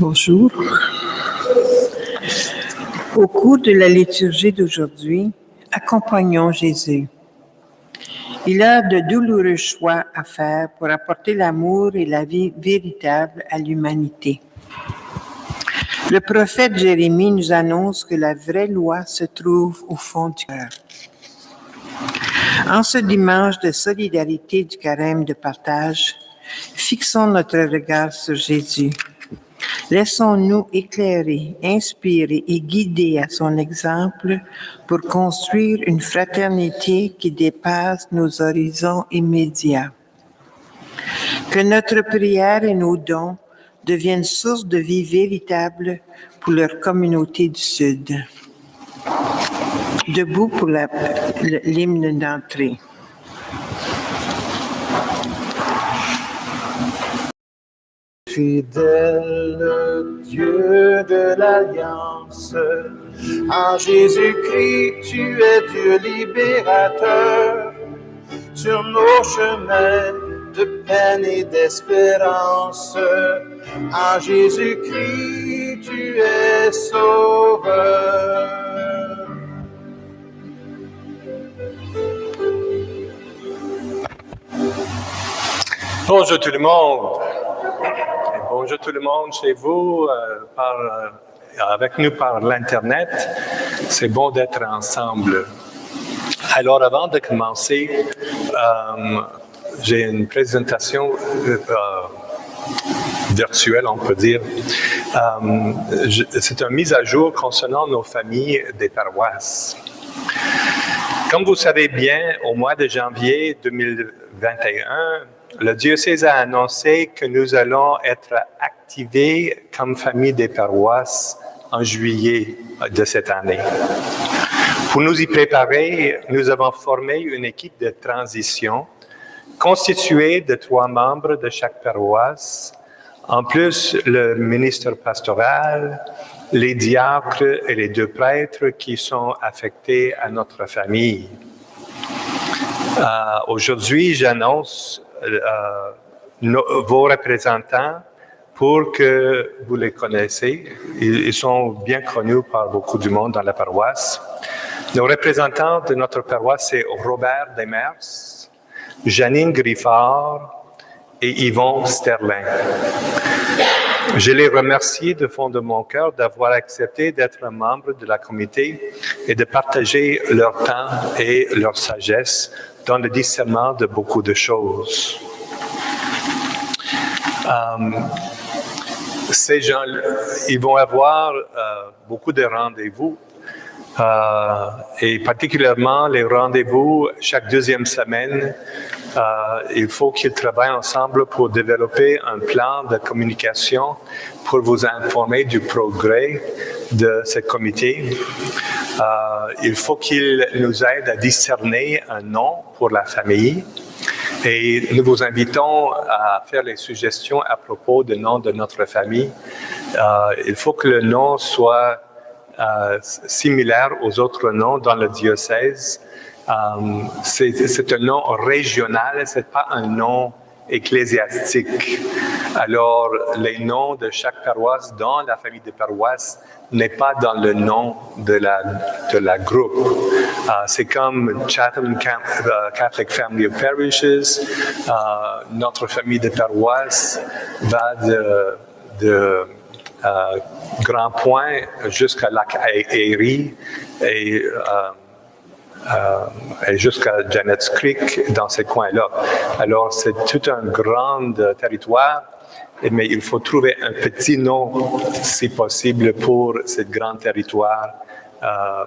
Bonjour. Au cours de la liturgie d'aujourd'hui, accompagnons Jésus. Il a de douloureux choix à faire pour apporter l'amour et la vie véritable à l'humanité. Le prophète Jérémie nous annonce que la vraie loi se trouve au fond du cœur. En ce dimanche de solidarité du carême de partage, fixons notre regard sur Jésus. Laissons-nous éclairer, inspirer et guider à son exemple pour construire une fraternité qui dépasse nos horizons immédiats. Que notre prière et nos dons deviennent source de vie véritable pour leur communauté du Sud. Debout pour l'hymne d'entrée. Fidèle Dieu de l'Alliance, en Jésus-Christ, tu es Dieu libérateur. Sur nos chemins de peine et d'espérance, en Jésus-Christ, tu es sauveur. Bonjour tout le monde. Bonjour tout le monde chez vous, avec nous par l'Internet. C'est bon d'être ensemble. Alors, avant de commencer, j'ai une présentation virtuelle, on peut dire. C'est une mise à jour concernant nos familles des paroisses. Comme vous savez bien, au mois de janvier 2021, le diocèse a annoncé que nous allons être activés comme famille des paroisses en juillet de cette année. Pour nous y préparer, nous avons formé une équipe de transition constituée de 3 membres de chaque paroisse, en plus le ministre pastoral, les diacres et les 2 prêtres qui sont affectés à notre famille. Aujourd'hui, j'annonce vos représentants pour que vous les connaissez. Ils sont bien connus par beaucoup du monde dans la paroisse. Nos représentants de notre paroisse, c'est Robert Demers, Janine Griffard et Yvon Sterling. Je les remercie du fond de mon cœur d'avoir accepté d'être membre de la communauté et de partager leur temps et leur sagesse dans le discernement de beaucoup de choses. Ces gens, ils vont avoir beaucoup de rendez-vous, et particulièrement les rendez-vous chaque 2e semaine. Il faut qu'ils travaillent ensemble pour développer un plan de communication pour vous informer du progrès de ce comité. Il faut qu'ils nous aident à discerner un nom pour la famille. Et nous vous invitons à faire les suggestions à propos du nom de notre famille. Il faut que le nom soit similaire aux autres noms dans le diocèse. C'est un nom régional, ce n'est pas un nom ecclésiastique. Alors, les noms de chaque paroisse dans la famille des paroisses n'est pas dans le nom de la groupe. C'est comme Chatham Catholic Family of Parishes. Notre famille de paroisses va de Grand Point jusqu'à Lac Erie et jusqu'à Janet's Creek, dans ces coins-là. Alors, c'est tout un grand territoire, mais il faut trouver un petit nom, si possible, pour ce grand territoire,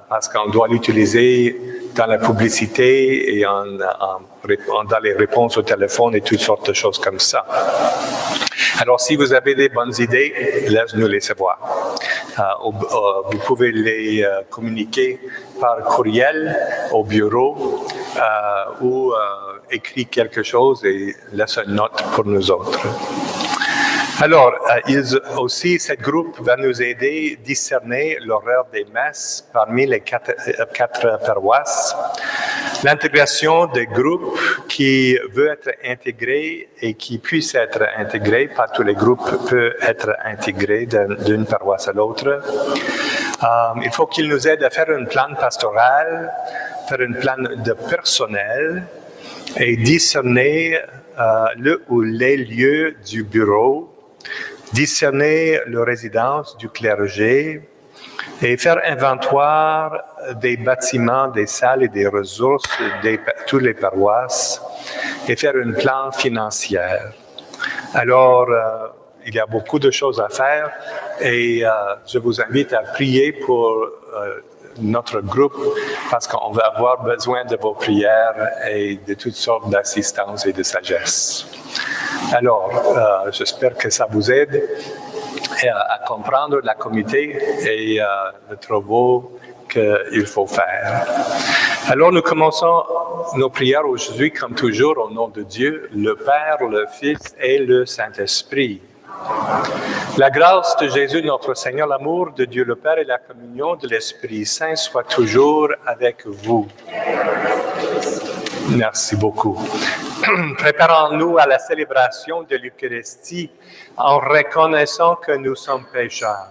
parce qu'on doit l'utiliser dans la publicité et dans les réponses au téléphone et toutes sortes de choses comme ça. Alors, si vous avez des bonnes idées, laissez-nous les savoir. Vous pouvez les communiquer par courriel au bureau ou écrire quelque chose et laissez une note pour nous autres. Alors, cette groupe va nous aider à discerner l'horaire des messes parmi les quatre paroisses. L'intégration des groupes qui veut être intégrés et qui puissent être intégrés, pas tous les groupes peuvent être intégrés d'une paroisse à l'autre. Il faut qu'ils nous aident à faire un plan pastoral, faire un plan de personnel et discerner les lieux du bureau, discerner la résidence du clergé et faire inventoire des bâtiments, des salles et des ressources de toutes les paroisses et faire un plan financier. Alors, il y a beaucoup de choses à faire et je vous invite à prier pour notre groupe parce qu'on va avoir besoin de vos prières et de toutes sortes d'assistance et de sagesse. Alors, j'espère que ça vous aide à comprendre la communauté et le travail qu'il faut faire. Alors, nous commençons nos prières aujourd'hui, comme toujours, au nom de Dieu, le Père, le Fils et le Saint-Esprit. La grâce de Jésus, notre Seigneur, l'amour de Dieu le Père et la communion de l'Esprit Saint soient toujours avec vous. Merci beaucoup. Préparons-nous à la célébration de l'Eucharistie en reconnaissant que nous sommes pécheurs.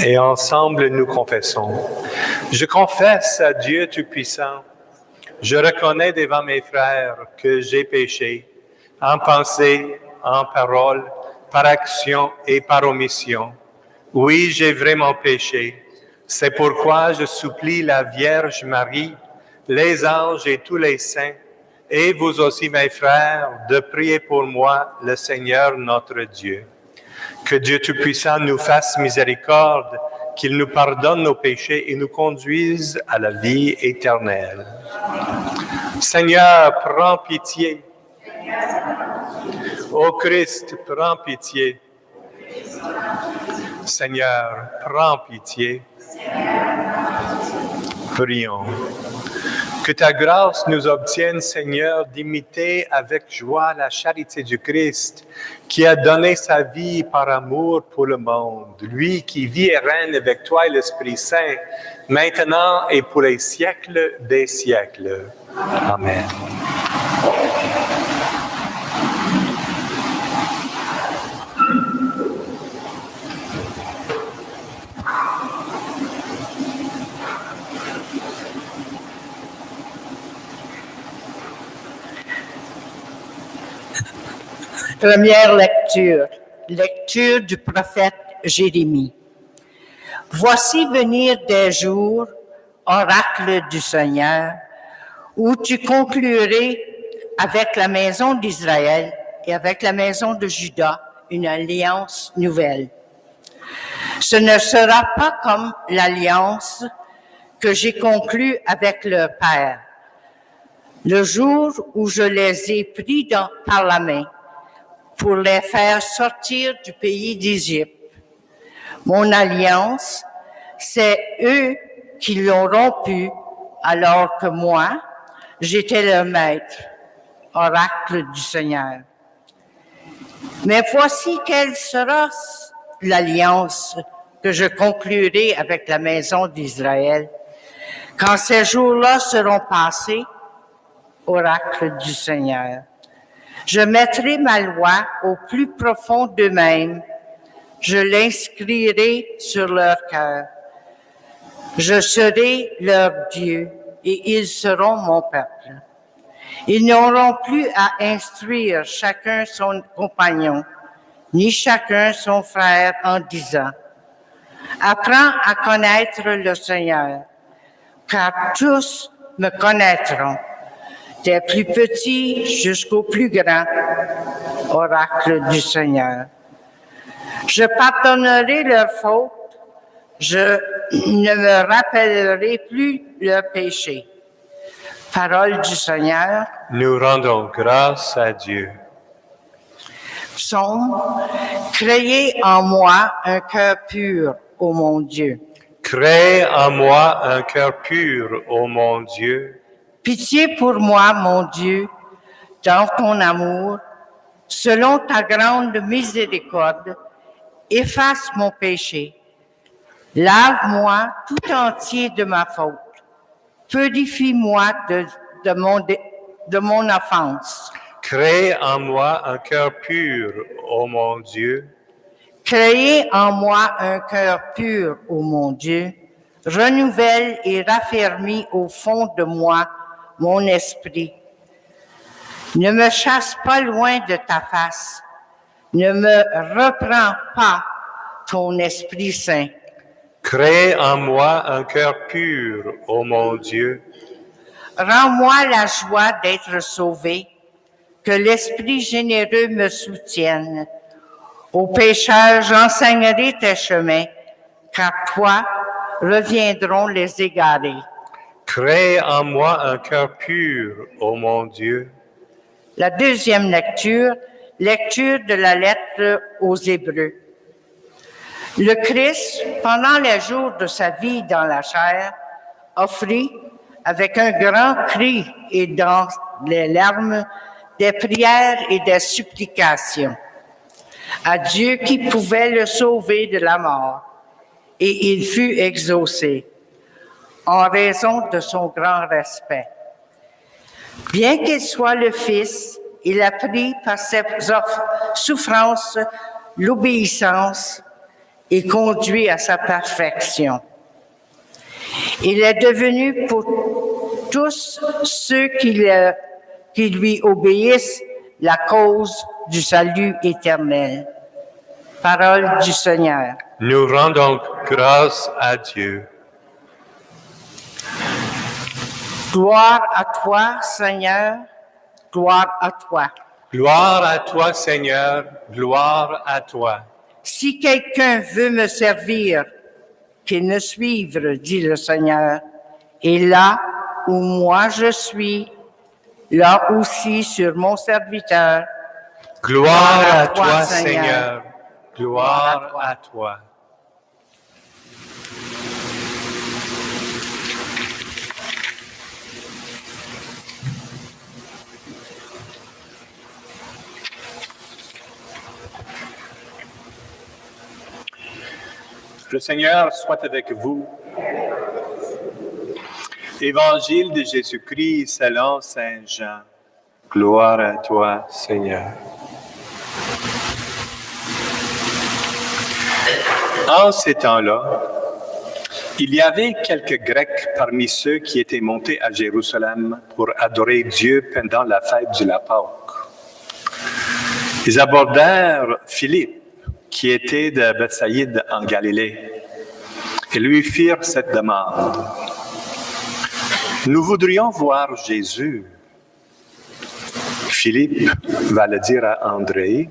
Et ensemble, nous confessons. Je confesse à Dieu Tout-Puissant. Je reconnais devant mes frères que j'ai péché en pensée, en parole, par action et par omission. Oui, j'ai vraiment péché. C'est pourquoi je supplie la Vierge Marie, les anges et tous les saints, et vous aussi, mes frères, de prier pour moi, le Seigneur notre Dieu. Que Dieu Tout-Puissant nous fasse miséricorde, qu'il nous pardonne nos péchés et nous conduise à la vie éternelle. Seigneur, prends pitié. Ô Christ, prends pitié. Seigneur, prends pitié. Prions. Que ta grâce nous obtienne, Seigneur, d'imiter avec joie la charité du Christ, qui a donné sa vie par amour pour le monde. Lui qui vit et règne avec toi et l'Esprit Saint, maintenant et pour les siècles des siècles. Amen. Première lecture. Lecture du prophète Jérémie. Voici venir des jours, oracle du Seigneur, où tu conclurais avec la maison d'Israël et avec la maison de Juda une alliance nouvelle. Ce ne sera pas comme l'alliance que j'ai conclue avec leur père, le jour où je les ai pris par la main pour les faire sortir du pays d'Égypte. Mon alliance, c'est eux qui l'ont rompue, alors que moi, j'étais leur maître, oracle du Seigneur. Mais voici quelle sera l'alliance que je conclurai avec la maison d'Israël. Quand ces jours-là seront passés, oracle du Seigneur, je mettrai ma loi au plus profond d'eux-mêmes. Je l'inscrirai sur leur cœur. Je serai leur Dieu et ils seront mon peuple. Ils n'auront plus à instruire chacun son compagnon, ni chacun son frère en disant « Apprends à connaître le Seigneur, car tous me connaîtront, des plus petits jusqu'aux plus grands, oracle du Seigneur. Je pardonnerai leurs fautes, je ne me rappellerai plus leurs péchés. » Parole du Seigneur. Nous rendons grâce à Dieu. Psaume. Créez en moi un cœur pur, ô mon Dieu. Crée en moi un cœur pur, ô mon Dieu. Pitié pour moi, mon Dieu, dans ton amour, selon ta grande miséricorde, efface mon péché. Lave-moi tout entier de ma faute. Purifie-moi de mon offense. Crée en moi un cœur pur, ô mon Dieu. Créez en moi un cœur pur, ô mon Dieu. Renouvelle et raffermis au fond de moi mon esprit. Ne me chasse pas loin de ta face. Ne me reprends pas ton Esprit Saint. Crée en moi un cœur pur, ô mon Dieu. Rends-moi la joie d'être sauvé, que l'Esprit généreux me soutienne. Aux pécheurs, j'enseignerai tes chemins, car toi reviendront les égarés. Crée en moi un cœur pur, ô mon Dieu. La deuxième lecture de la lettre aux Hébreux. Le Christ, pendant les jours de sa vie dans la chair, offrit, avec un grand cri et dans les larmes, des prières et des supplications à Dieu qui pouvait le sauver de la mort, et il fut exaucé en raison de son grand respect. Bien qu'il soit le Fils, il a pris par ses souffrances l'obéissance et conduit à sa perfection. Il est devenu pour tous ceux qui lui obéissent la cause du salut éternel. Parole du Seigneur. Nous rendons grâce à Dieu. Gloire à toi, Seigneur, gloire à toi. Gloire à toi, Seigneur, gloire à toi. Si quelqu'un veut me servir, qu'il me suive, dit le Seigneur. Et là où moi je suis, là aussi sur mon serviteur. Gloire à toi, Seigneur, gloire à toi. Le Seigneur soit avec vous. Évangile de Jésus-Christ selon Saint Jean. Gloire à toi, Seigneur. En ces temps-là, il y avait quelques Grecs parmi ceux qui étaient montés à Jérusalem pour adorer Dieu pendant la fête de la Pâque. Ils abordèrent Philippe, qui était de Bethsaïde en Galilée, et lui firent cette demande. Nous voudrions voir Jésus. Philippe va le dire à André,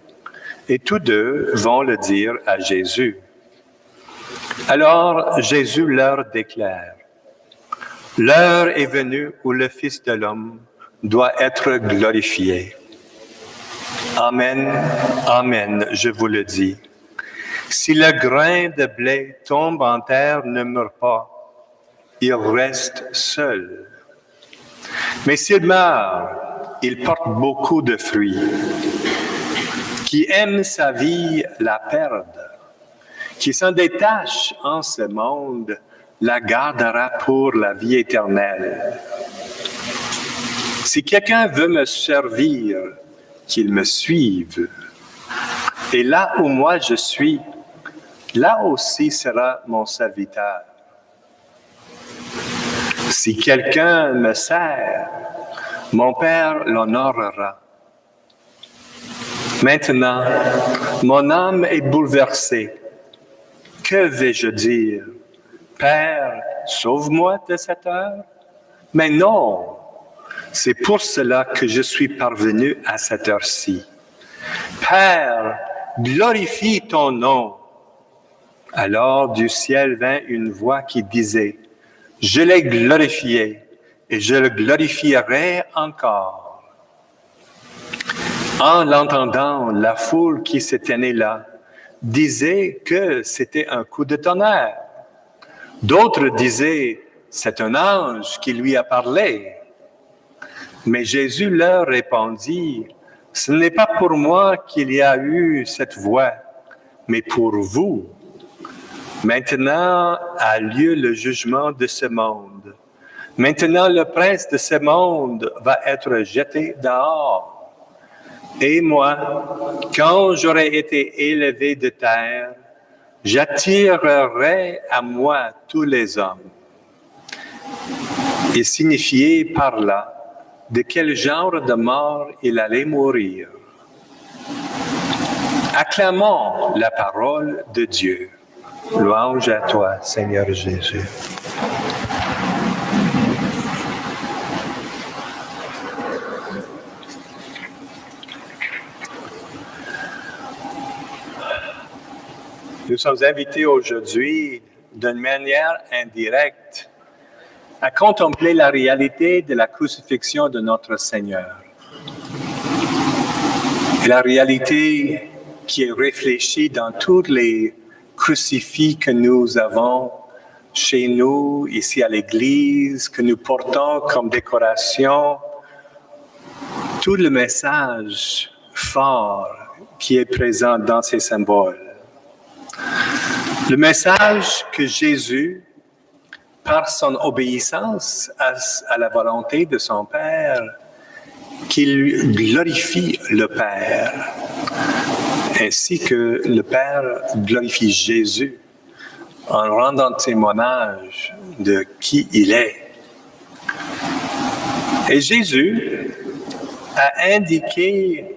et tous deux vont le dire à Jésus. Alors Jésus leur déclare, « L'heure est venue où le Fils de l'homme doit être glorifié. Amen, amen, je vous le dis. Si le grain de blé tombe en terre, ne meurt pas, il reste seul. Mais s'il meurt, il porte beaucoup de fruits. Qui aime sa vie la perd. Qui s'en détache en ce monde, la gardera pour la vie éternelle. Si quelqu'un veut me servir, qu'il me suive. Et là où moi je suis, là aussi sera mon serviteur. Si quelqu'un me sert, mon Père l'honorera. Maintenant, mon âme est bouleversée. Que vais-je dire? Père, sauve-moi de cette heure? Mais non, c'est pour cela que je suis parvenu à cette heure-ci. Père, glorifie ton nom. Alors du ciel vint une voix qui disait, « Je l'ai glorifié et je le glorifierai encore. » En l'entendant, la foule qui se tenait là disait que c'était un coup de tonnerre. D'autres disaient, « C'est un ange qui lui a parlé. » Mais Jésus leur répondit, « Ce n'est pas pour moi qu'il y a eu cette voix, mais pour vous. Maintenant a lieu le jugement de ce monde. Maintenant, le prince de ce monde va être jeté dehors. Et moi, quand j'aurai été élevé de terre, j'attirerai à moi tous les hommes. Il signifiait par là de quel genre de mort il allait mourir. Acclamons la parole de Dieu. Louange à toi, Seigneur Jésus. Nous sommes invités aujourd'hui, d'une manière indirecte, à contempler la réalité de la crucifixion de notre Seigneur. Et la réalité qui est réfléchie dans tous les crucifix que nous avons chez nous, ici à l'Église, que nous portons comme décoration, tout le message fort qui est présent dans ces symboles. Le message que Jésus, par son obéissance à la volonté de son Père, qu'il glorifie le Père, ainsi que le Père glorifie Jésus en rendant témoignage de qui il est. Et Jésus a indiqué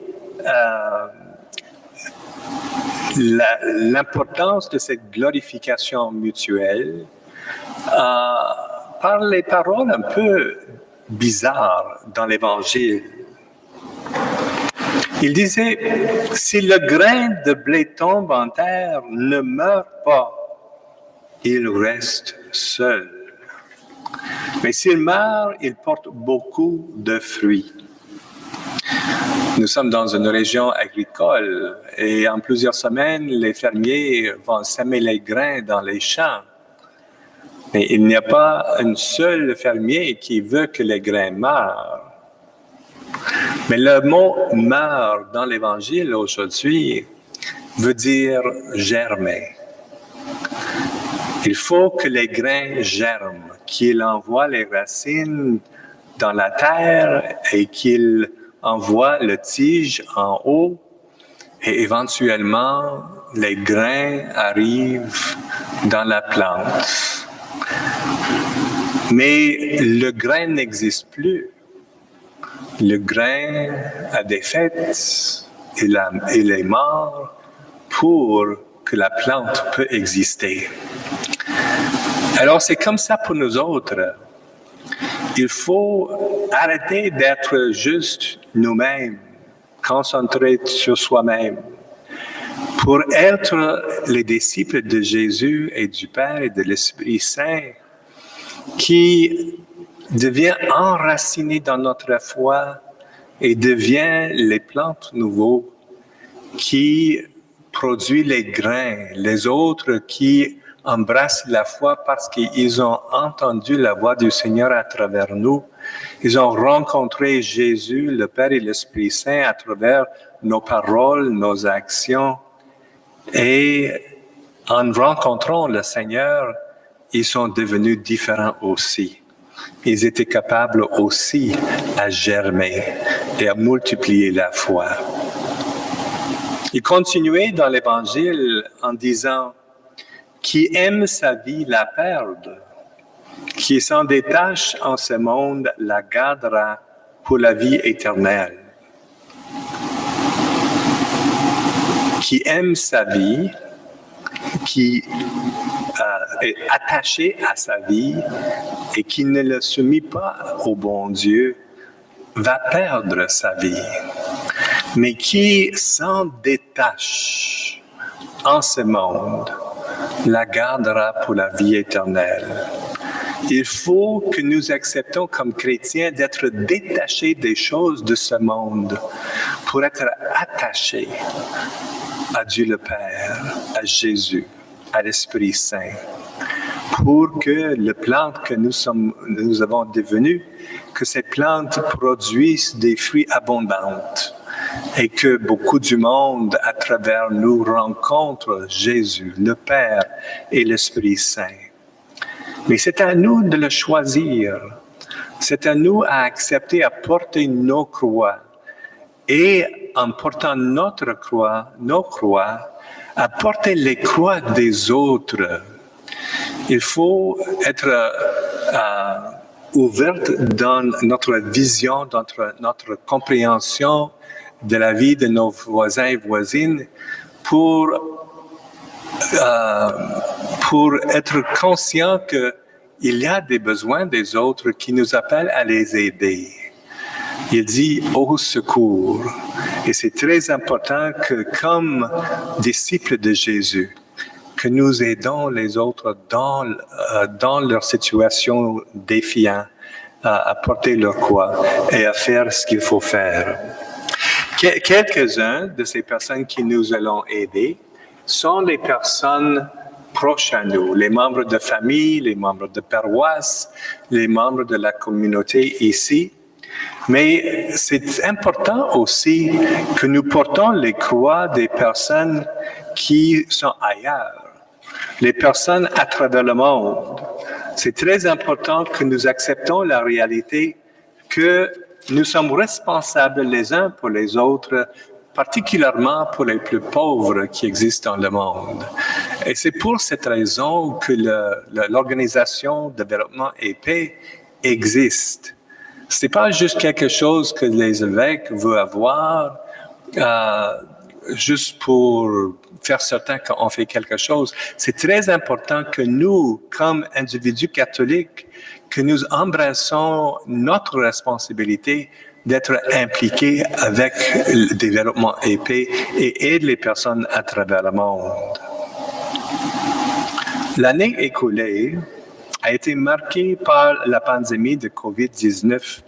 l'importance de cette glorification mutuelle par les paroles un peu bizarres dans l'Évangile. Il disait, « Si le grain de blé tombe en terre, ne meurt pas, il reste seul. Mais s'il meurt, il porte beaucoup de fruits. » Nous sommes dans une région agricole et en plusieurs semaines, les fermiers vont semer les grains dans les champs. Mais il n'y a pas un seul fermier qui veut que les grains meurent. Mais le mot « meurt » dans l'Évangile aujourd'hui veut dire « germer ». Il faut que les grains germent, qu'ils envoient les racines dans la terre et qu'ils envoie le tige en haut et éventuellement les grains arrivent dans la plante. Mais le grain n'existe plus. Le grain a des fêtes, il est mort pour que la plante peut exister. Alors c'est comme ça pour nous autres. Il faut arrêter d'être juste nous-mêmes, concentrés sur soi-même, pour être les disciples de Jésus et du Père et de l'Esprit Saint, qui devient enraciné dans notre foi et devient les plantes nouveaux qui produisent les grains, les autres qui embrassent la foi parce qu'ils ont entendu la voix du Seigneur à travers nous. Ils ont rencontré Jésus, le Père et l'Esprit Saint à travers nos paroles, nos actions. Et en rencontrant le Seigneur, ils sont devenus différents aussi. Ils étaient capables aussi à germer et à multiplier la foi. Il continuait dans l'Évangile en disant « Qui aime sa vie la perd, qui s'en détache en ce monde la gardera pour la vie éternelle. » Qui aime sa vie, qui est attaché à sa vie et qui ne le soumet pas au bon Dieu, va perdre sa vie. Mais qui s'en détache en ce monde, la gardera pour la vie éternelle. Il faut que nous acceptons comme chrétiens d'être détachés des choses de ce monde pour être attachés à Dieu le Père, à Jésus, à l'Esprit Saint, pour que les plantes que nous avons devenues, que ces plantes produisent des fruits abondants et que beaucoup du monde à travers nous rencontre Jésus, le Père et l'Esprit Saint. Mais c'est à nous de le choisir. C'est à nous à accepter, à porter nos croix. Et en portant nos croix, à porter les croix des autres. Il faut être ouverte dans notre vision, dans notre compréhension de la vie de nos voisins et voisines pour être conscient qu'il y a des besoins des autres qui nous appellent à les aider. Il dit « au secours ». Et c'est très important que, comme disciples de Jésus, que nous aidons les autres dans leur situation défiante à porter leur croix et à faire ce qu'il faut faire. Quelques-uns de ces personnes qui nous allons aider sont les personnes proches à nous, les membres de famille, les membres de paroisse, les membres de la communauté ici. Mais c'est important aussi que nous portons les croix des personnes qui sont ailleurs, les personnes à travers le monde. C'est très important que nous acceptons la réalité que nous sommes responsables les uns pour les autres, particulièrement pour les plus pauvres qui existent dans le monde. Et c'est pour cette raison que l'Organisation de développement et paix existe. Ce n'est pas juste quelque chose que les évêques veulent avoir juste pour faire certain qu'on fait quelque chose. C'est très important que nous, comme individus catholiques, que nous embrassons notre responsabilité d'être impliqués avec le développement et paix et aider les personnes à travers le monde. L'année écoulée a été marquée par la pandémie de COVID-19,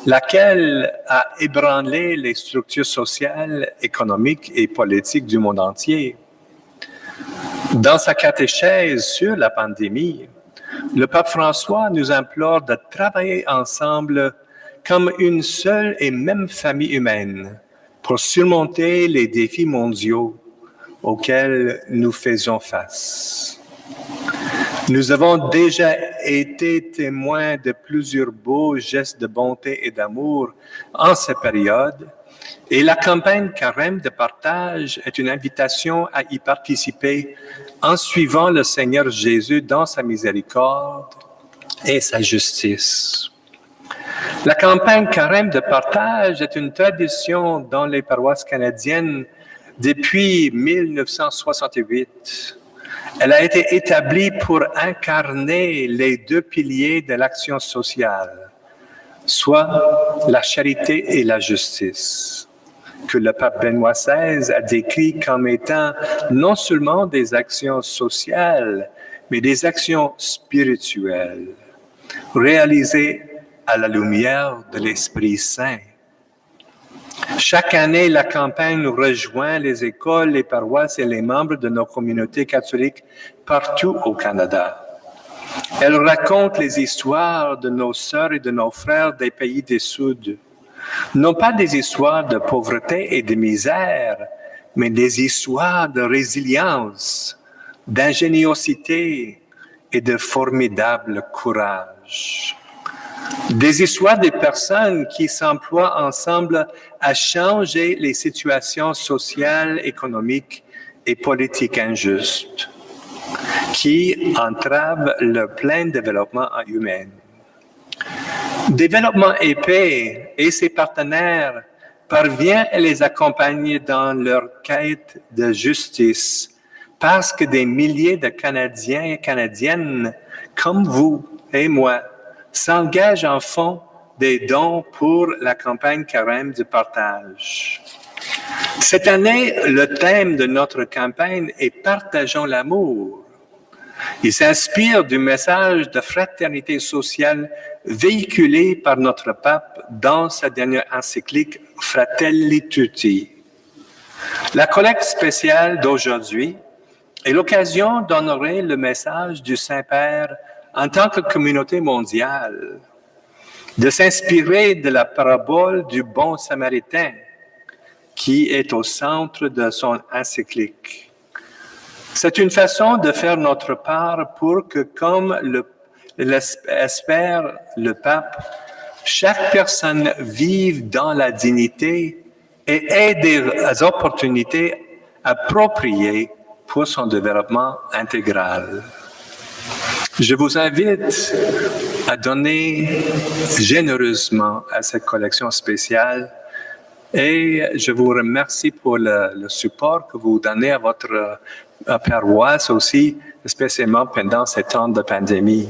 laquelle a ébranlé les structures sociales, économiques et politiques du monde entier. Dans sa catéchèse sur la pandémie, le pape François nous implore de travailler ensemble comme une seule et même famille humaine pour surmonter les défis mondiaux auxquels nous faisons face. Nous avons déjà été témoins de plusieurs beaux gestes de bonté et d'amour en cette période, et la campagne Carême de partage est une invitation à y participer en suivant le Seigneur Jésus dans sa miséricorde et sa justice. La campagne Carême de partage est une tradition dans les paroisses canadiennes depuis 1968. Elle a été établie pour incarner les deux piliers de l'action sociale, soit la charité et la justice, que le pape Benoît XVI a décrit comme étant non seulement des actions sociales, mais des actions spirituelles, réalisées à la lumière de l'Esprit Saint. Chaque année, la campagne rejoint les écoles, les paroisses et les membres de nos communautés catholiques partout au Canada. Elle raconte les histoires de nos sœurs et de nos frères des pays du Sud. Non pas des histoires de pauvreté et de misère, mais des histoires de résilience, d'ingéniosité et de formidable courage. Des histoires de personnes qui s'emploient ensemble à changer les situations sociales, économiques et politiques injustes qui entravent le plein développement humain. Développement et paix et ses partenaires parviennent à les accompagner dans leur quête de justice parce que des milliers de Canadiens et Canadiennes comme vous et moi s'engagent en fond des dons pour la campagne Carême du partage. Cette année, le thème de notre campagne est « Partageons l'amour ». Il s'inspire du message de fraternité sociale véhiculé par notre pape dans sa dernière encyclique « Fratelli Tutti ». La collecte spéciale d'aujourd'hui est l'occasion d'honorer le message du Saint-Père en tant que communauté mondiale, de s'inspirer de la parabole du bon Samaritain qui est au centre de son encyclique. C'est une façon de faire notre part pour que, comme l'espère le pape, chaque personne vive dans la dignité et ait des opportunités appropriées pour son développement intégral. Je vous invite à donner généreusement à cette collection spéciale et je vous remercie pour le support que vous donnez à votre paroisse aussi, spécialement pendant ces temps de pandémie.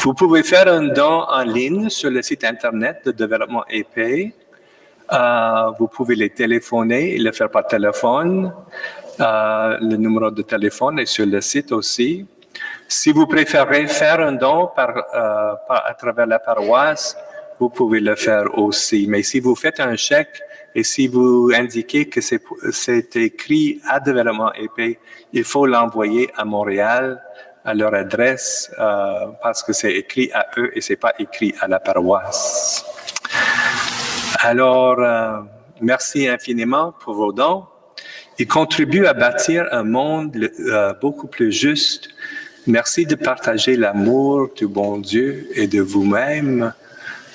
Vous pouvez faire un don en ligne sur le site Internet de Développement épais. Vous pouvez les téléphoner et le faire par téléphone. Le numéro de téléphone est sur le site aussi. Si vous préférez faire un don à travers la paroisse, vous pouvez le faire aussi. Mais si vous faites un chèque et si vous indiquez que c'est écrit à Développement épais, il faut l'envoyer à Montréal, à leur adresse, parce que c'est écrit à eux et c'est pas écrit à la paroisse. Alors, merci infiniment pour vos dons. Ils contribuent à bâtir un monde beaucoup plus juste. Merci de partager l'amour du bon Dieu et de vous-même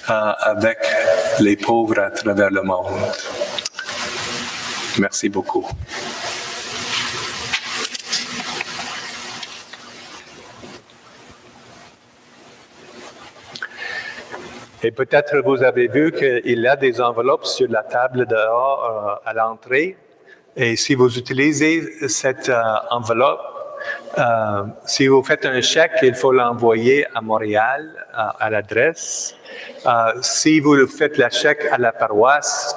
avec les pauvres à travers le monde. Merci beaucoup. Et peut-être vous avez vu qu'il y a des enveloppes sur la table dehors à l'entrée. Et si vous utilisez cette enveloppe, si vous faites un chèque, il faut l'envoyer à Montréal, à l'adresse. Si vous faites le chèque à la paroisse,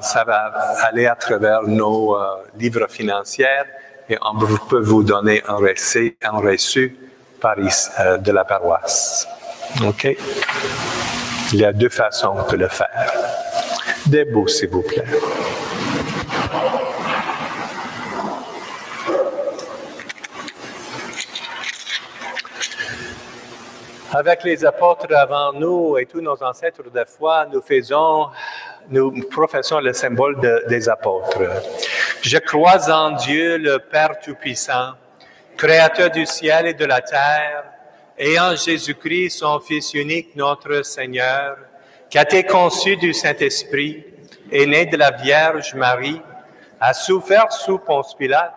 ça va aller à travers nos livres financiers et on peut vous donner un reçu de la paroisse. OK? Il y a deux façons de le faire. Debout, s'il vous plaît. Avec les apôtres avant nous et tous nos ancêtres de foi, nous professons le symbole des apôtres. Je crois en Dieu, le Père Tout-Puissant, Créateur du ciel et de la terre, et en Jésus-Christ, son Fils unique, notre Seigneur, qui a été conçu du Saint-Esprit, est né de la Vierge Marie, a souffert sous Ponce Pilate,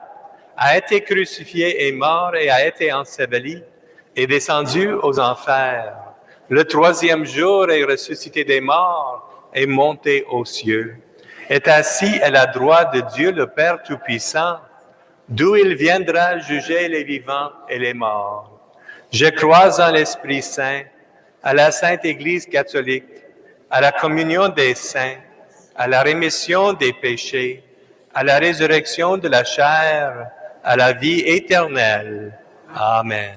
a été crucifié et mort et a été enseveli, est descendu aux enfers. Le troisième jour est ressuscité des morts, est monté aux cieux, est assis à la droite de Dieu le Père Tout-Puissant, d'où il viendra juger les vivants et les morts. Je crois en l'Esprit Saint, à la Sainte Église catholique, à la communion des saints, à la rémission des péchés, à la résurrection de la chair, à la vie éternelle. Amen.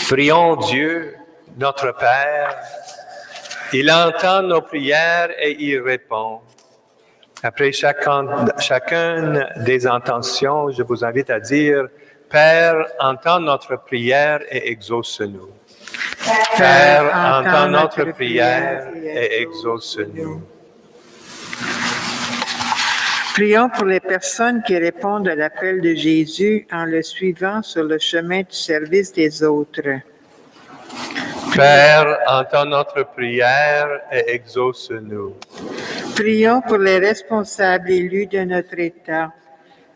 Prions Dieu, notre Père. Il entend nos prières et il répond. Après chacune des intentions, je vous invite à dire, Père, entends notre prière et exauce-nous. Père, entends notre prière et exauce-nous. Prions pour les personnes qui répondent à l'appel de Jésus en le suivant sur le chemin du service des autres. Père, entends notre prière et exauce-nous. Prions pour les responsables élus de notre État,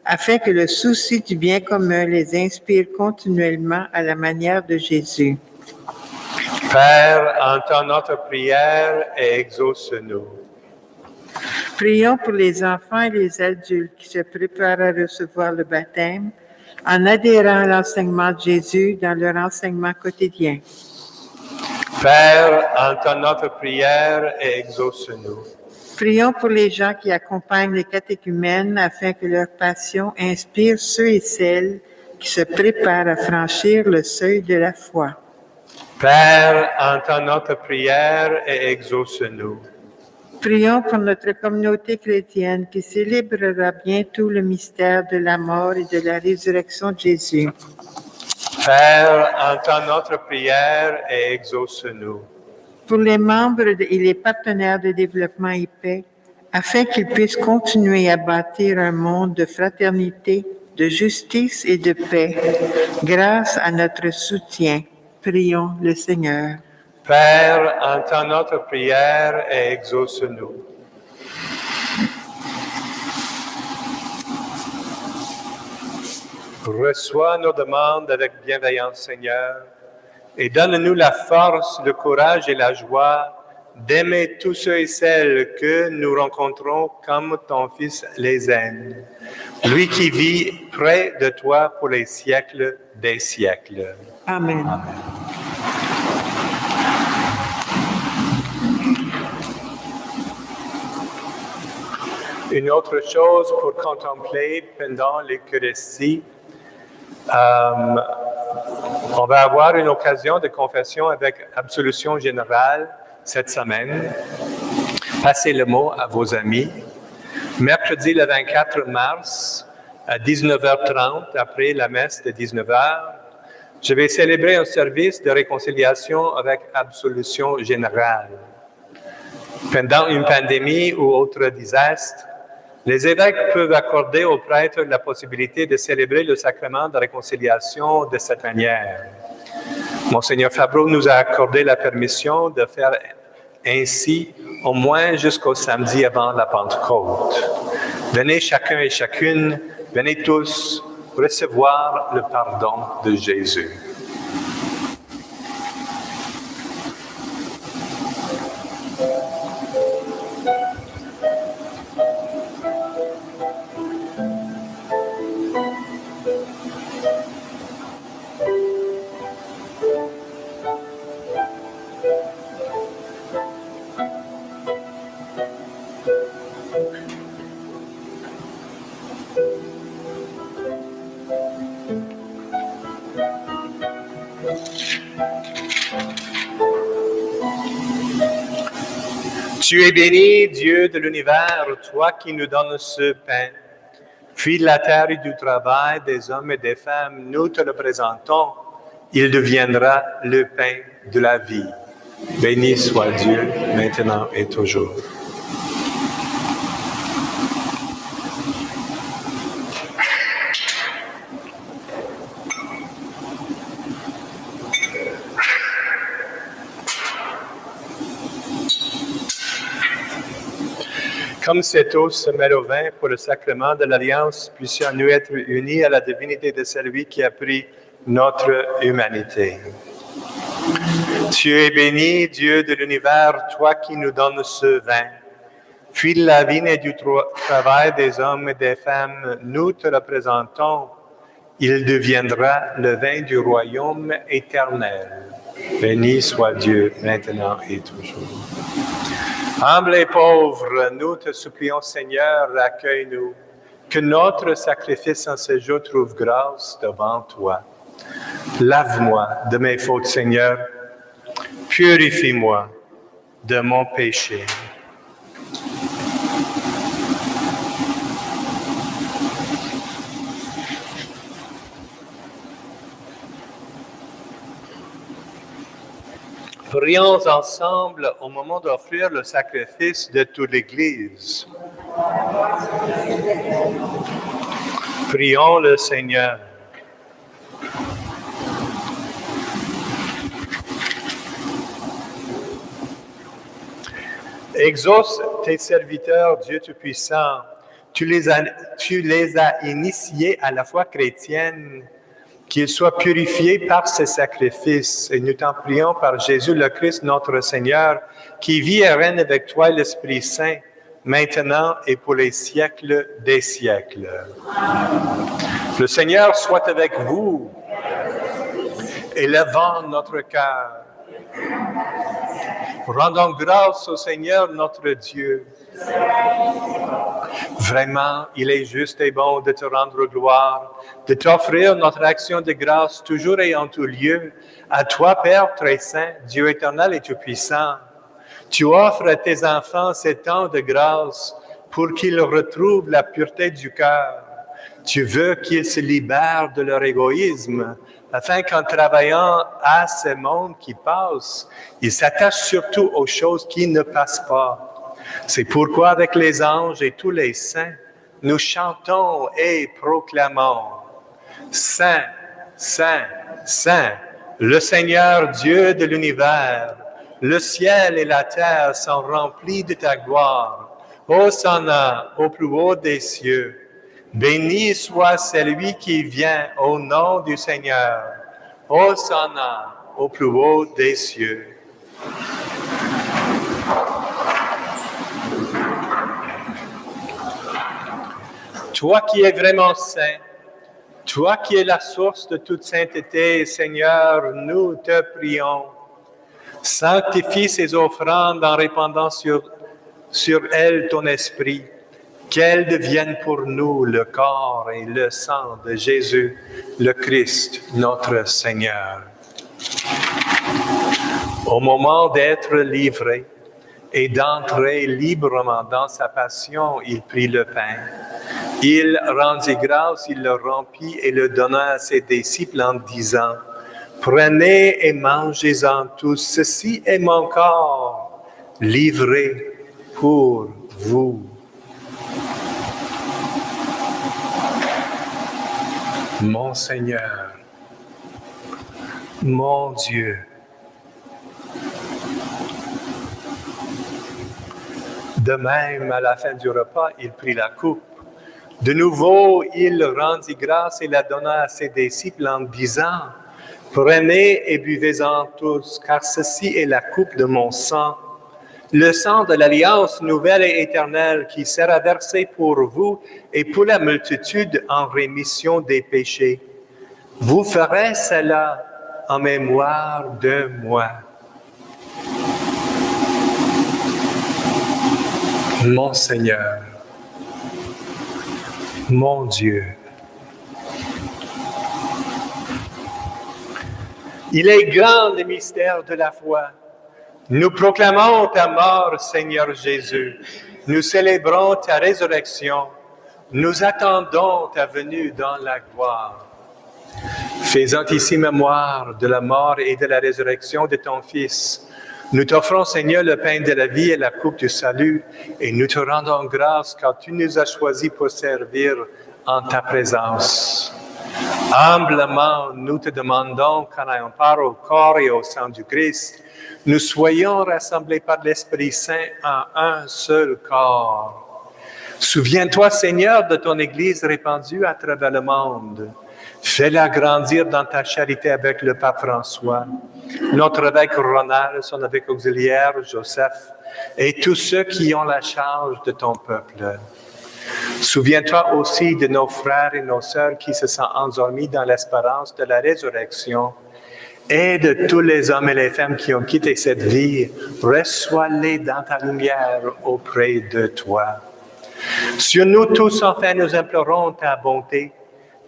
afin que le souci du bien commun les inspire continuellement à la manière de Jésus. Père, entends notre prière et exauce-nous. Prions pour les enfants et les adultes qui se préparent à recevoir le baptême en adhérant à l'enseignement de Jésus dans leur enseignement quotidien. Père, entends notre prière et exauce-nous. Prions pour les gens qui accompagnent les catéchumènes afin que leur passion inspire ceux et celles qui se préparent à franchir le seuil de la foi. Père, entends notre prière et exauce-nous. Prions pour notre communauté chrétienne qui célébrera bientôt le mystère de la mort et de la résurrection de Jésus. Père, entends notre prière et exauce-nous. pour les membres et les partenaires de développement et paix, afin qu'ils puissent continuer à bâtir un monde de fraternité, de justice et de paix, grâce à notre soutien. Prions le Seigneur. Père, entends notre prière et exauce-nous. Reçois nos demandes avec bienveillance, Seigneur, et donne-nous la force, le courage et la joie d'aimer tous ceux et celles que nous rencontrons comme ton Fils les aime, lui qui vit près de toi pour les siècles des siècles. Amen. Amen. Une autre chose pour contempler pendant l'Eucharistie, on va avoir une occasion de confession avec absolution générale cette semaine. Passez le mot à vos amis. Mercredi le 24 mars à 19h30, après la messe de 19h, je vais célébrer un service de réconciliation avec absolution générale. Pendant une pandémie ou autre désastre, les évêques peuvent accorder aux prêtres la possibilité de célébrer le sacrement de réconciliation de cette manière. Monseigneur Fabreau nous a accordé la permission de faire ainsi au moins jusqu'au samedi avant la Pentecôte. Venez chacun et chacune, venez tous recevoir le pardon de Jésus. Tu es béni, Dieu de l'univers, toi qui nous donnes ce pain. Puis de la terre et du travail des hommes et des femmes, nous te le présentons. Il deviendra le pain de la vie. Béni soit Dieu, maintenant et toujours. Comme cette eau se mêle au vin pour le sacrement de l'Alliance, puissions-nous être unis à la divinité de celui qui a pris notre humanité. Tu es béni, Dieu de l'univers, toi qui nous donnes ce vin. Puis de la vigne et du travail des hommes et des femmes, nous te le présentons. Il deviendra le vin du royaume éternel. Béni soit Dieu, maintenant et toujours. Humbles et pauvres, nous te supplions, Seigneur, accueille-nous, que notre sacrifice en ce jour trouve grâce devant toi. Lave-moi de mes fautes, Seigneur, purifie-moi de mon péché. Prions ensemble au moment d'offrir le sacrifice de toute l'Église. Prions le Seigneur. Exauce tes serviteurs, Dieu Tout-Puissant. Tu les as initiés à la foi chrétienne, qu'ils soient purifiés par ces sacrifices. Et nous t'en prions par Jésus le Christ, notre Seigneur, qui vit et règne avec toi l'Esprit Saint, maintenant et pour les siècles des siècles. Le Seigneur soit avec vous. Élevons notre cœur. Rendons grâce au Seigneur notre Dieu. Vraiment, il est juste et bon de te rendre gloire, de t'offrir notre action de grâce toujours et en tout lieu. À toi, Père très saint, Dieu éternel et tout-puissant, tu offres à tes enfants ces temps de grâce pour qu'ils retrouvent la pureté du cœur. Tu veux qu'ils se libèrent de leur égoïsme afin qu'en travaillant à ce monde qui passe, il s'attache surtout aux choses qui ne passent pas. C'est pourquoi avec les anges et tous les saints, nous chantons et proclamons « Saint, Saint, Saint, le Seigneur Dieu de l'univers, le ciel et la terre sont remplis de ta gloire. Hosanna au plus haut des cieux. Béni soit celui qui vient au nom du Seigneur. Hosanna au plus haut des cieux. » Toi qui es vraiment saint, toi qui es la source de toute sainteté, Seigneur, nous te prions. Sanctifie ces offrandes en répandant sur elles ton esprit, qu'elles deviennent pour nous le corps et le sang de Jésus, le Christ, notre Seigneur. Au moment d'être livré et d'entrer librement dans sa passion, il prit le pain. Il rendit grâce, il le rompit et le donna à ses disciples en disant, « Prenez et mangez-en tous, ceci est mon corps, livré pour vous. » Mon Seigneur, mon Dieu, de même, à la fin du repas, il prit la coupe. De nouveau, il rendit grâce et la donna à ses disciples en disant, « Prenez et buvez-en tous, car ceci est la coupe de mon sang, le sang de l'alliance nouvelle et éternelle qui sera versé pour vous et pour la multitude en rémission des péchés. Vous ferez cela en mémoire de moi. » Mon Seigneur, mon Dieu, il est grand le mystère de la foi. Nous proclamons ta mort, Seigneur Jésus. Nous célébrons ta résurrection. Nous attendons ta venue dans la gloire. Faisant ici mémoire de la mort et de la résurrection de ton Fils, nous t'offrons, Seigneur, le pain de la vie et la coupe du salut, et nous te rendons grâce car tu nous as choisis pour servir en ta présence. Humblement, nous te demandons qu'en ayant part au corps et au sang du Christ, nous soyons rassemblés par l'Esprit Saint en un seul corps. Souviens-toi, Seigneur, de ton Église répandue à travers le monde. Fais-la grandir dans ta charité avec le pape François, notre évêque Ronald, son évêque auxiliaire Joseph, et tous ceux qui ont la charge de ton peuple. Souviens-toi aussi de nos frères et nos sœurs qui se sont endormis dans l'espérance de la résurrection, et de tous les hommes et les femmes qui ont quitté cette vie. Reçois-les dans ta lumière auprès de toi. Sur nous tous, enfin, nous implorons ta bonté.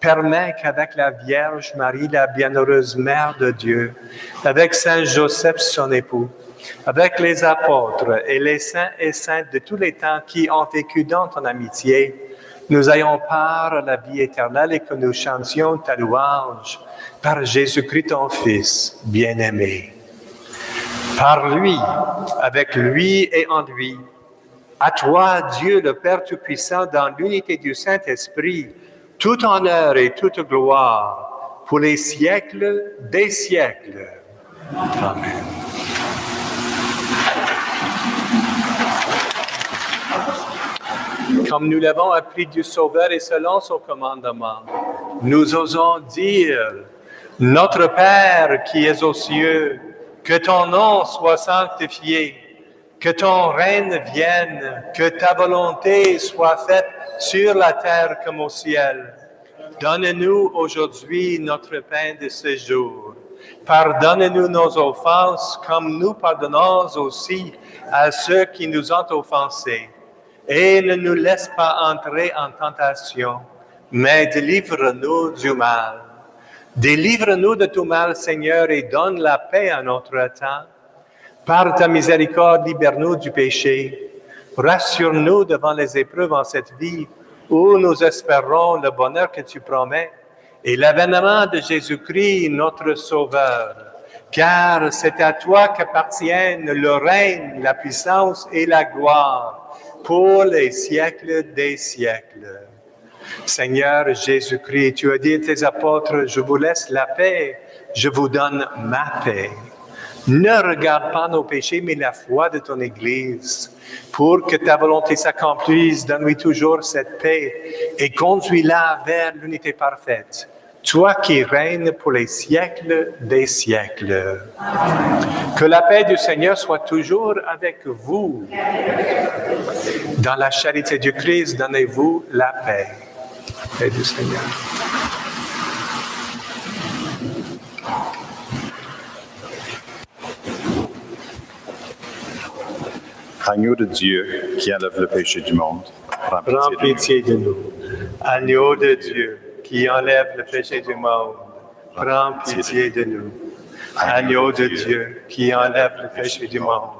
Permets qu'avec la Vierge Marie, la bienheureuse Mère de Dieu, avec Saint Joseph, son époux, avec les apôtres et les saints et saintes de tous les temps qui ont vécu dans ton amitié, nous ayons part à la vie éternelle et que nous chantions ta louange par Jésus-Christ, ton Fils bien-aimé. Par lui, avec lui et en lui, à toi, Dieu le Père Tout-Puissant, dans l'unité du Saint-Esprit, tout honneur et toute gloire pour les siècles des siècles. Amen. Comme nous l'avons appris du Sauveur et selon son commandement, nous osons dire, Notre Père qui es aux cieux, que ton nom soit sanctifié, que ton règne vienne, que ta volonté soit faite sur la terre comme au ciel. Donne-nous aujourd'hui notre pain de ce jour. Pardonne-nous nos offenses comme nous pardonnons aussi à ceux qui nous ont offensés. Et ne nous laisse pas entrer en tentation, mais délivre-nous du mal. Délivre-nous de tout mal, Seigneur, et donne la paix à notre temps. Par ta miséricorde, libère-nous du péché. Rassure-nous devant les épreuves en cette vie, où nous espérons le bonheur que tu promets, et l'avènement de Jésus-Christ, notre Sauveur. Car c'est à toi qu'appartiennent le règne, la puissance et la gloire pour les siècles des siècles. Seigneur Jésus-Christ, tu as dit à tes apôtres, je vous laisse la paix, je vous donne ma paix. Ne regarde pas nos péchés, mais la foi de ton Église. Pour que ta volonté s'accomplisse, donne-lui toujours cette paix et conduis-la vers l'unité parfaite. Toi qui règnes pour les siècles des siècles. Que la paix du Seigneur soit toujours avec vous. Dans la charité du Christ, donnez-vous la paix. Paix du Seigneur. Agneau de Dieu qui enlève le péché du monde, Prends pitié de nous. Agneau de Dieu qui enlève le péché du monde, prends pitié de nous. Agneau de Dieu qui enlève le péché du monde,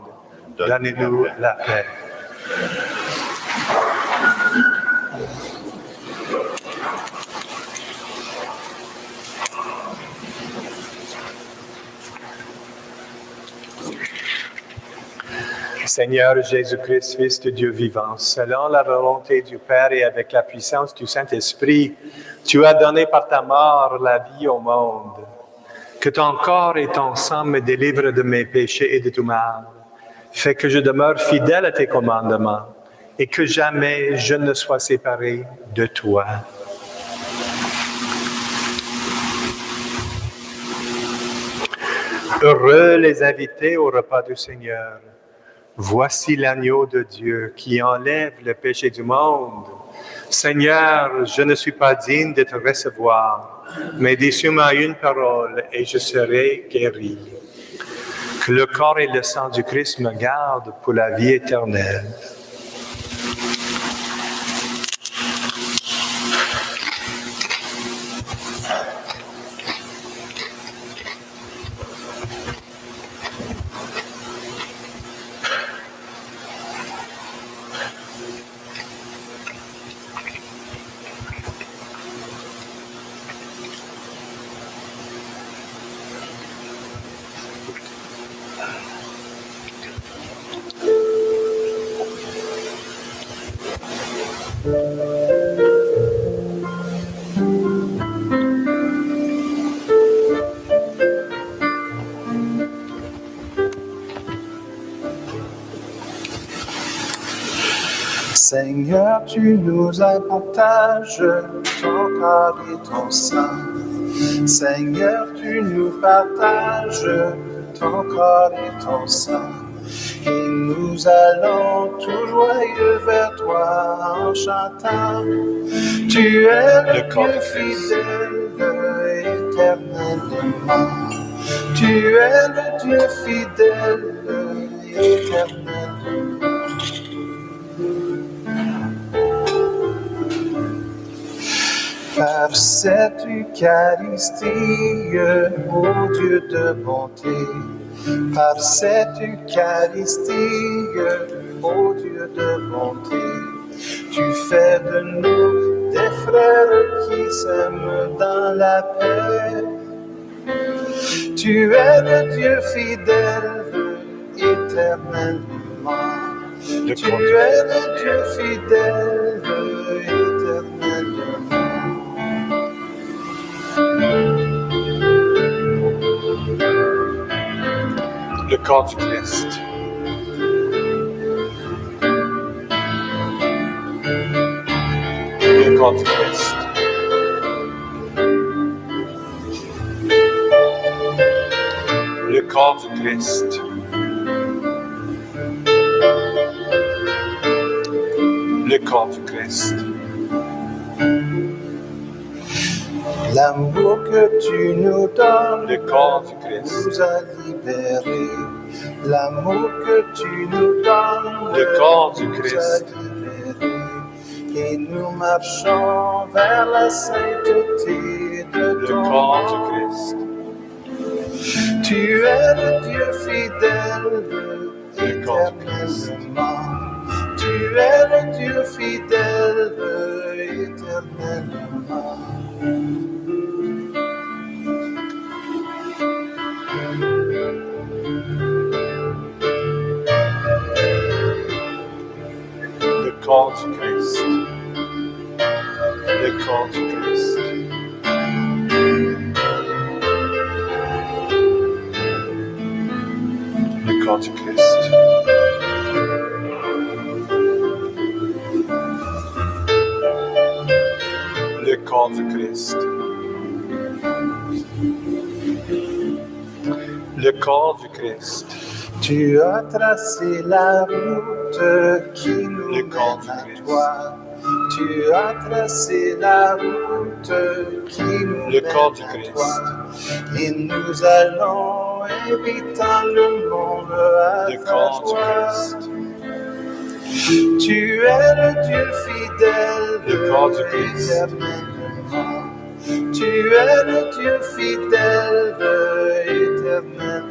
donnez-nous la paix. Seigneur Jésus-Christ, Fils de Dieu vivant, selon la volonté du Père et avec la puissance du Saint-Esprit, tu as donné par ta mort la vie au monde. Que ton corps et ton sang me délivrent de mes péchés et de tout mal. Fais que je demeure fidèle à tes commandements et que jamais je ne sois séparé de toi. Heureux les invités au repas du Seigneur. Voici l'agneau de Dieu qui enlève le péché du monde. Seigneur, je ne suis pas digne de te recevoir, mais dis-moi une parole et je serai guéri. Que le corps et le sang du Christ me gardent pour la vie éternelle. Seigneur, tu nous partages ton corps et ton sang. Seigneur, tu nous partages ton corps et ton sang. Et nous allons tout joyeux vers toi en chantant. Tu es le Dieu fidèle éternellement. Tu es le Dieu fidèle éternellement. Par cette Eucharistie, ô Dieu de bonté, par cette Eucharistie, ô Dieu de bonté, tu fais de nous des frères qui s'aiment dans la paix. Tu es le Dieu fidèle éternellement. Tu es le Dieu fidèle éternellement. Le corps du Christ. Le corps du Christ. Le corps du Christ. Le corps du Christ. L'amour que tu nous donnes, Le corps du Christ. nous a libérés. L'amour que tu nous donnes, Le corps du nous a Christ. libérés. Et nous marchons vers la sainteté de Le ton corps nom. du Christ. Tu es le Dieu fidèle Le corps du Christ. éternellement. Tu es le Dieu fidèle éternellement. Le corps du Christ. Le corps du Christ. Le corps du Christ. Le corps du Christ. Tu as tracé la route qui nous Le corps mène à du Christ. toi. Tu as tracé la route qui nous Le mène corps du à Christ. toi. Et nous allons évitant le monde à Le ta corps du joie. Christ. Tu es le Dieu fidèle Le corps du Christ. éternellement. Tu es le Dieu fidèle éternellement.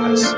Merci.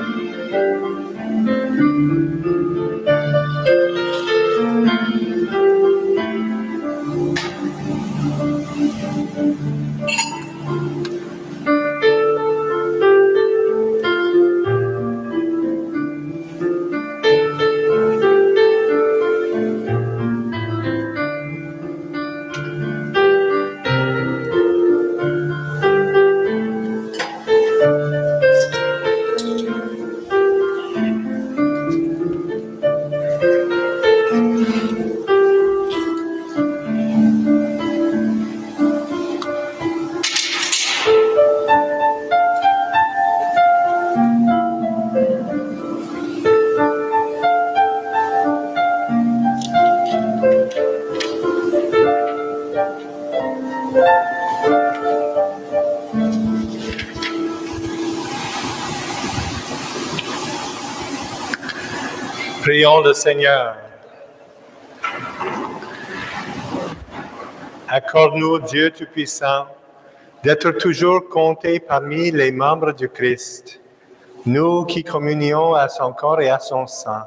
Prions le Seigneur. Accorde-nous, Dieu Tout-Puissant, d'être toujours comptés parmi les membres du Christ, nous qui communions à son corps et à son sang,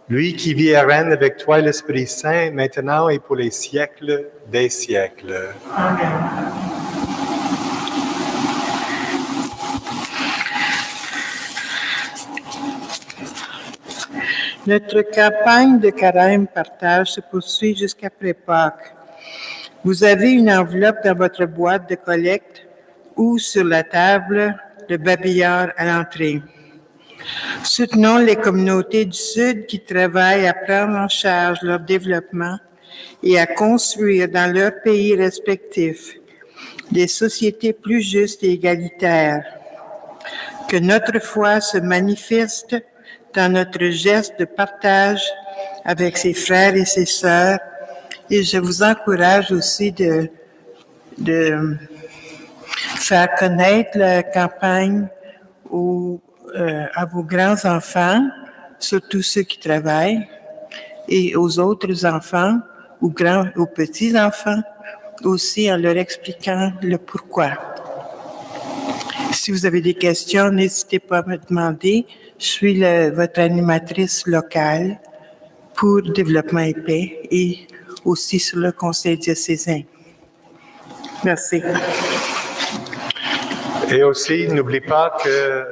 lui qui vit et règne avec toi et l'Esprit Saint, maintenant et pour les siècles des siècles. Notre campagne de carême-partage se poursuit jusqu'après Pâques. Vous avez une enveloppe dans votre boîte de collecte ou sur la table de babillard à l'entrée. Soutenons les communautés du Sud qui travaillent à prendre en charge leur développement et à construire dans leurs pays respectifs des sociétés plus justes et égalitaires. Que notre foi se manifeste dans notre geste de partage avec ses frères et ses sœurs. Et je vous encourage aussi de faire connaître la campagne à vos grands-enfants, surtout ceux qui travaillent, et aux autres enfants, aux petits-enfants, aussi en leur expliquant le pourquoi. Si vous avez des questions, n'hésitez pas à me demander. Je suis votre animatrice locale pour Développement et Paix et aussi sur le Conseil diocésain. Merci. Et aussi, n'oublie pas que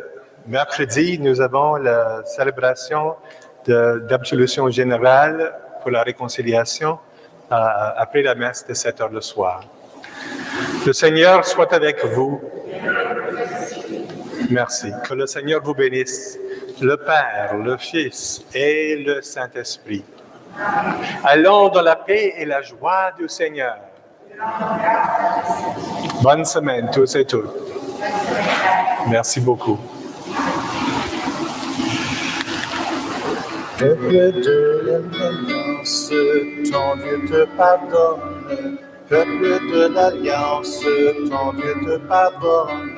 mercredi, nous avons la célébration d'absolution générale pour la réconciliation après la messe de 7 heures le soir. Le Seigneur soit avec vous. Merci. Que le Seigneur vous bénisse, le Père, le Fils et le Saint-Esprit. Allons dans la paix et la joie du Seigneur. Bonne semaine, tous et toutes. Merci beaucoup. Peuple de l'alliance, ton Dieu te pardonne. Peuple de l'alliance, ton Dieu te pardonne.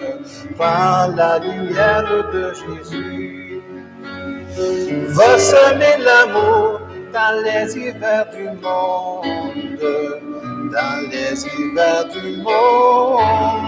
Par la lumière de Jésus, va semer l'amour dans les hivers du monde. Dans les hivers du monde.